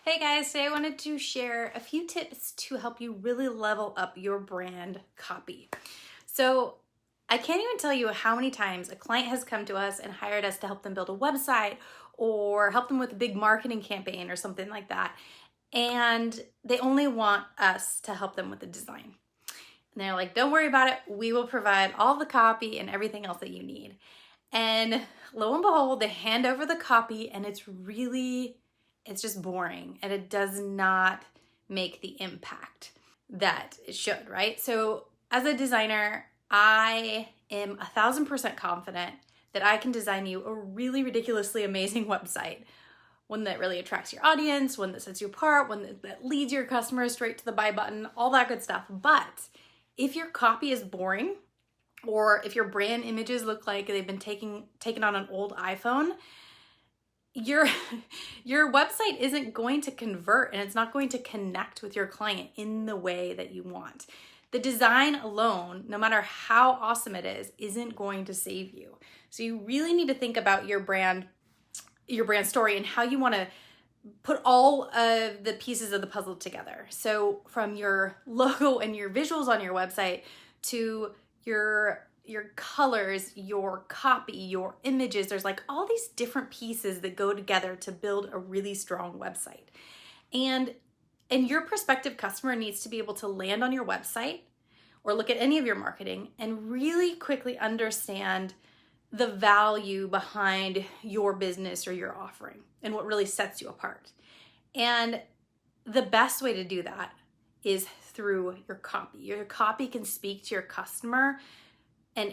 Hey guys, today I wanted to share a few tips to help you really level up your brand copy. So I can't even tell you how many times a client has come to us and hired us to help them build a website or help them with a big marketing campaign or something like that. And they only want us to help them with the design. And they're like, don't worry about it. We will provide all the copy and everything else that you need. And lo and behold, they hand over the copy and it's just boring and it does not make the impact that it should, right? So as a designer, I am 1,000% confident that I can design you a really ridiculously amazing website. One that really attracts your audience, one that sets you apart, one that leads your customers straight to the buy button, all that good stuff. But if your copy is boring, or if your brand images look like they've been taken on an old iPhone, your website isn't going to convert and it's not going to connect with your client in the way that you want. The design alone, no matter how awesome it is, isn't going to save you. So you really need to think about your brand story and how you want to put all of the pieces of the puzzle together. So from your logo and your visuals on your website to your colors, your copy, your images, there's like all these different pieces that go together to build a really strong website. And your prospective customer needs to be able to land on your website or look at any of your marketing and really quickly understand the value behind your business or your offering and what really sets you apart. And the best way to do that is through your copy. Your copy can speak to your customer and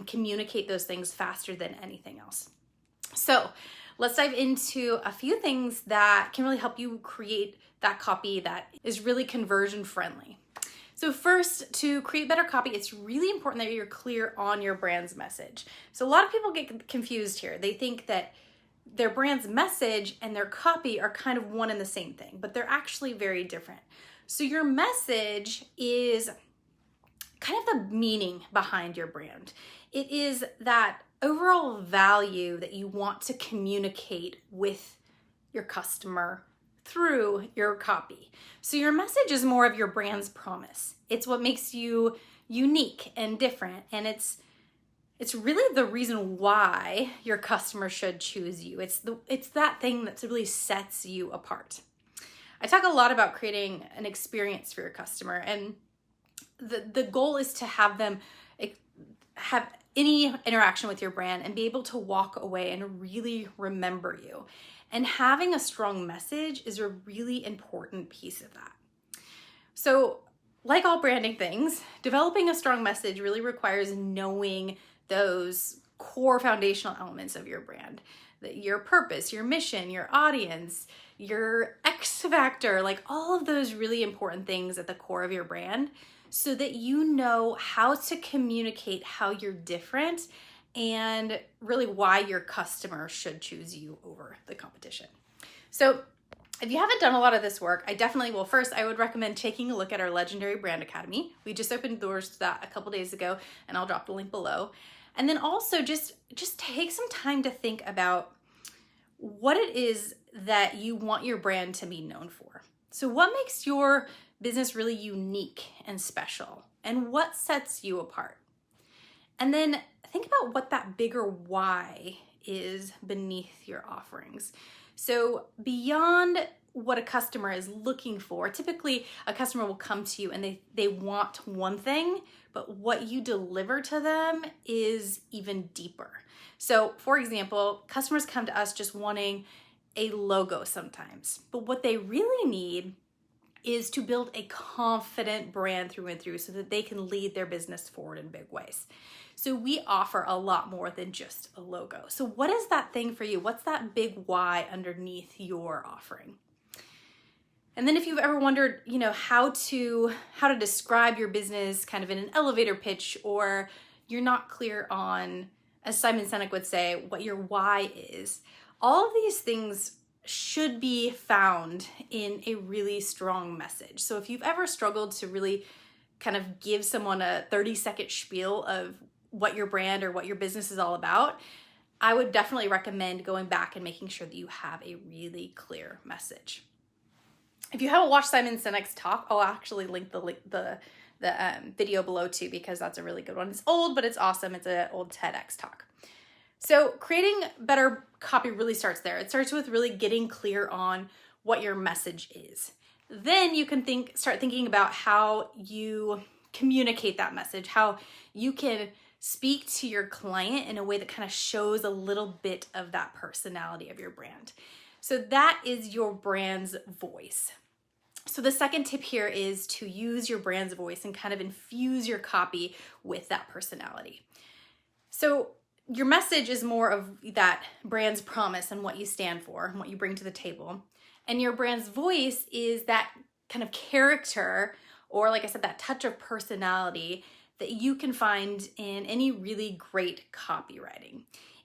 communicate those things faster than anything else. So let's dive into a few things that can really help you create that copy that is really conversion friendly. So first, to create better copy, it's really important that you're clear on your brand's message. So a lot of people get confused here. They think that their brand's message and their copy are kind of one and the same thing, but they're actually very different. So your message is kind of the meaning behind your brand. It is that overall value that you want to communicate with your customer through your copy. So your message is more of your brand's promise. It's what makes you unique and different, and it's really the reason why your customer should choose you. It's that thing that really sets you apart. I talk a lot about creating an experience for your customer, and the goal is to have them have any interaction with your brand and be able to walk away and really remember you. And having a strong message is a really important piece of that. So, like all branding things, developing a strong message really requires knowing those core foundational elements of your brand. Your purpose, your mission, your audience, your X factor, like all of those really important things at the core of your brand, so that you know how to communicate how you're different and really why your customer should choose you over the competition. So if you haven't done a lot of this work, first I would recommend taking a look at our Legendary Brand Academy. We just opened doors to that a couple days ago, and I'll drop the link below. And then also just take some time to think about what it is that you want your brand to be known for. So what makes your business really unique and special, and what sets you apart? And then think about what that bigger why is beneath your offerings. So beyond what a customer is looking for, typically a customer will come to you and they want one thing, but what you deliver to them is even deeper. So for example, customers come to us just wanting a logo sometimes, but what they really need is to build a confident brand through and through so that they can lead their business forward in big ways. So we offer a lot more than just a logo. So what is that thing for you? What's that big why underneath your offering? And then if you've ever wondered, how to describe your business kind of in an elevator pitch, or you're not clear on, as Simon Sinek would say, what your why is, all of these things should be found in a really strong message. So if you've ever struggled to really kind of give someone a 30-second spiel of what your brand or what your business is all about, I would definitely recommend going back and making sure that you have a really clear message. If you haven't watched Simon Sinek's talk, I'll actually link the video below too, because that's a really good one. It's old, but it's awesome. It's an old TEDx talk. So creating better copy really starts there. It starts with really getting clear on what your message is. Then you can start thinking about how you communicate that message, how you can speak to your client in a way that kind of shows a little bit of that personality of your brand. So that is your brand's voice. So the second tip here is to use your brand's voice and kind of infuse your copy with that personality. So your message is more of that brand's promise and what you stand for and what you bring to the table. And your brand's voice is that kind of character, or like I said, that touch of personality that you can find in any really great copywriting.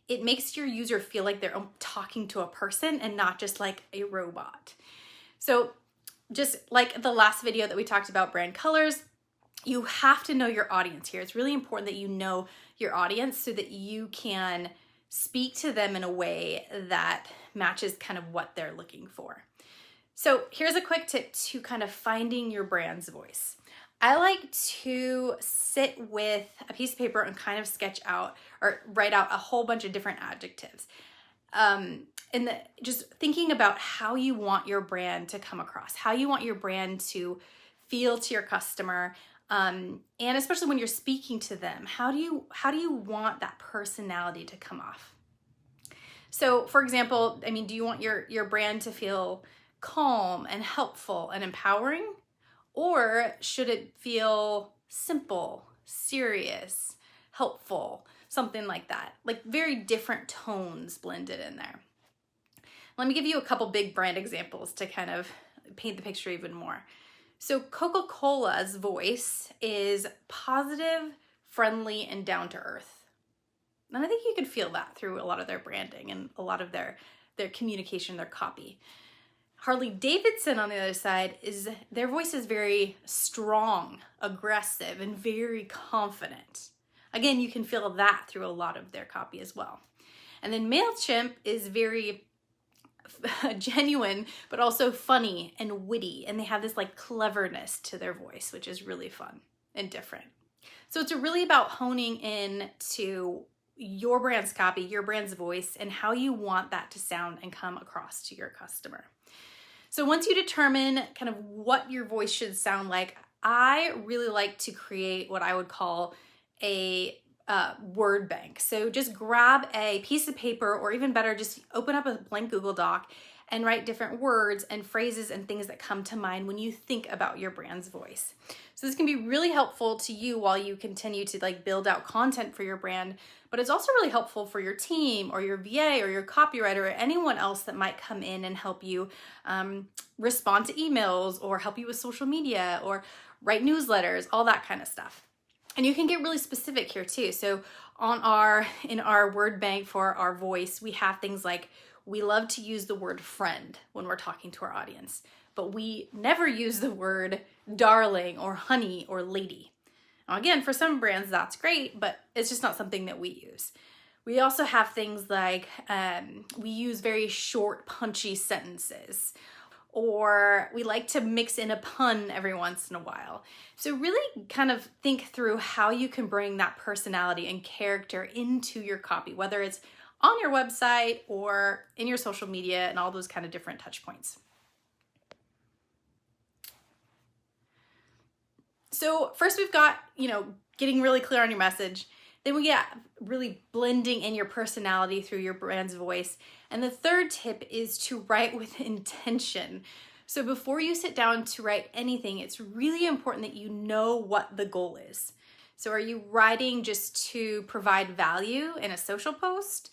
It makes your user feel like they're talking to a person and not just like a robot. So just like the last video that we talked about brand colors, you have to know your audience here. It's really important that you know your audience so that you can speak to them in a way that matches kind of what they're looking for. So here's a quick tip to kind of finding your brand's voice. I like to sit with a piece of paper and kind of sketch out or write out a whole bunch of different adjectives. Just thinking about how you want your brand to come across, how you want your brand to feel to your customer, and especially when you're speaking to them, how do you want that personality to come off? So, for example, do you want your brand to feel calm and helpful and empowering, or should it feel simple, serious, helpful, something like that? Like very different tones blended in there. Let me give you a couple big brand examples to kind of paint the picture even more. So Coca-Cola's voice is positive, friendly, and down to earth. And I think you could feel that through a lot of their branding and a lot of their communication, their copy. Harley Davidson, on the other side, their voice is very strong, aggressive, and very confident. Again, you can feel that through a lot of their copy as well. And then MailChimp is very genuine, but also funny and witty, and they have this like cleverness to their voice, which is really fun and different. So it's really about honing in to your brand's copy, your brand's voice, and how you want that to sound and come across to your customer. So once you determine kind of what your voice should sound like, I really like to create what I would call a word bank. So just grab a piece of paper, or even better, just open up a blank Google Doc and write different words and phrases and things that come to mind when you think about your brand's voice. So this can be really helpful to you while you continue to like build out content for your brand, but it's also really helpful for your team or your VA or your copywriter or anyone else that might come in and help you respond to emails or help you with social media or write newsletters, all that kind of stuff. And you can get really specific here too. So in our word bank for our voice, we have things like, we love to use the word friend when we're talking to our audience, but we never use the word darling or honey or lady. Now again, for some brands that's great, but it's just not something that we use. We also have things like we use very short, punchy sentences, or we like to mix in a pun every once in a while. So really kind of think through how you can bring that personality and character into your copy, whether it's on your website or in your social media and all those kind of different touch points. So first we've got, getting really clear on your message. Then we get really blending in your personality through your brand's voice. And the third tip is to write with intention. So before you sit down to write anything, it's really important that you know what the goal is. So are you writing just to provide value in a social post?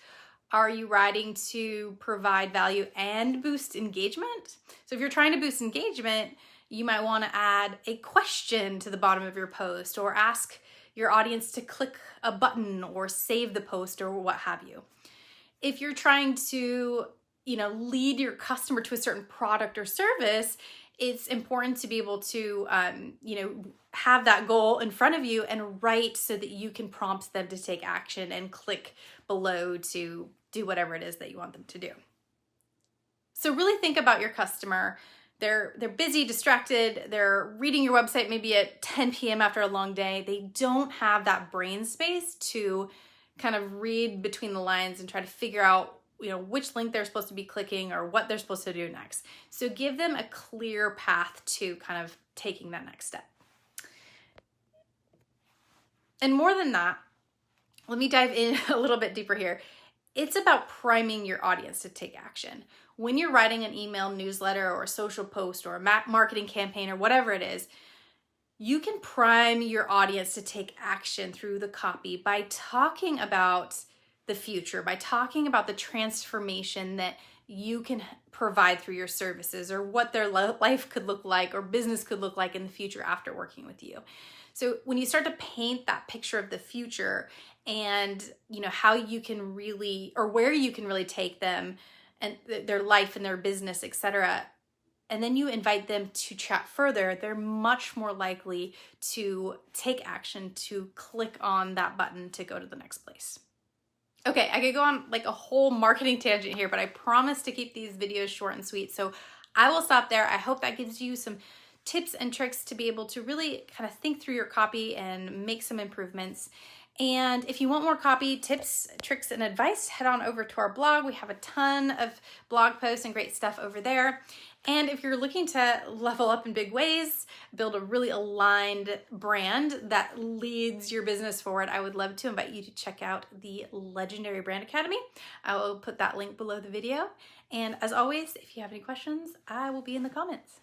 Are you writing to provide value and boost engagement? So if you're trying to boost engagement, you might want to add a question to the bottom of your post, or ask your audience to click a button or save the post or what have you. If you're trying to, lead your customer to a certain product or service, it's important to be able to, have that goal in front of you and write so that you can prompt them to take action and click below to do whatever it is that you want them to do. So really think about your customer. they're busy, distracted, they're reading your website maybe at 10 p.m. after a long day. They don't have that brain space to kind of read between the lines and try to figure out, which link they're supposed to be clicking or what they're supposed to do next. So give them a clear path to kind of taking that next step. And more than that, let me dive in a little bit deeper here. It's about priming your audience to take action. When you're writing an email newsletter or a social post or a marketing campaign or whatever it is, you can prime your audience to take action through the copy by talking about the future, by talking about the transformation that you can provide through your services, or what their life could look like or business could look like in the future after working with you. So when you start to paint that picture of the future and how you can really, or where you can really take them and their life and their business, etc., and then you invite them to chat further, they're much more likely to take action, to click on that button to go to the next place. Okay, I could go on like a whole marketing tangent here, but I promise to keep these videos short and sweet. So I will stop there. I hope that gives you some tips and tricks to be able to really kind of think through your copy and make some improvements. And if you want more copy tips, tricks, and advice, head on over to our blog. We have a ton of blog posts and great stuff over there. And if you're looking to level up in big ways, build a really aligned brand that leads your business forward, I would love to invite you to check out the Legendary Brand Academy. I will put that link below the video. And as always, if you have any questions, I will be in the comments.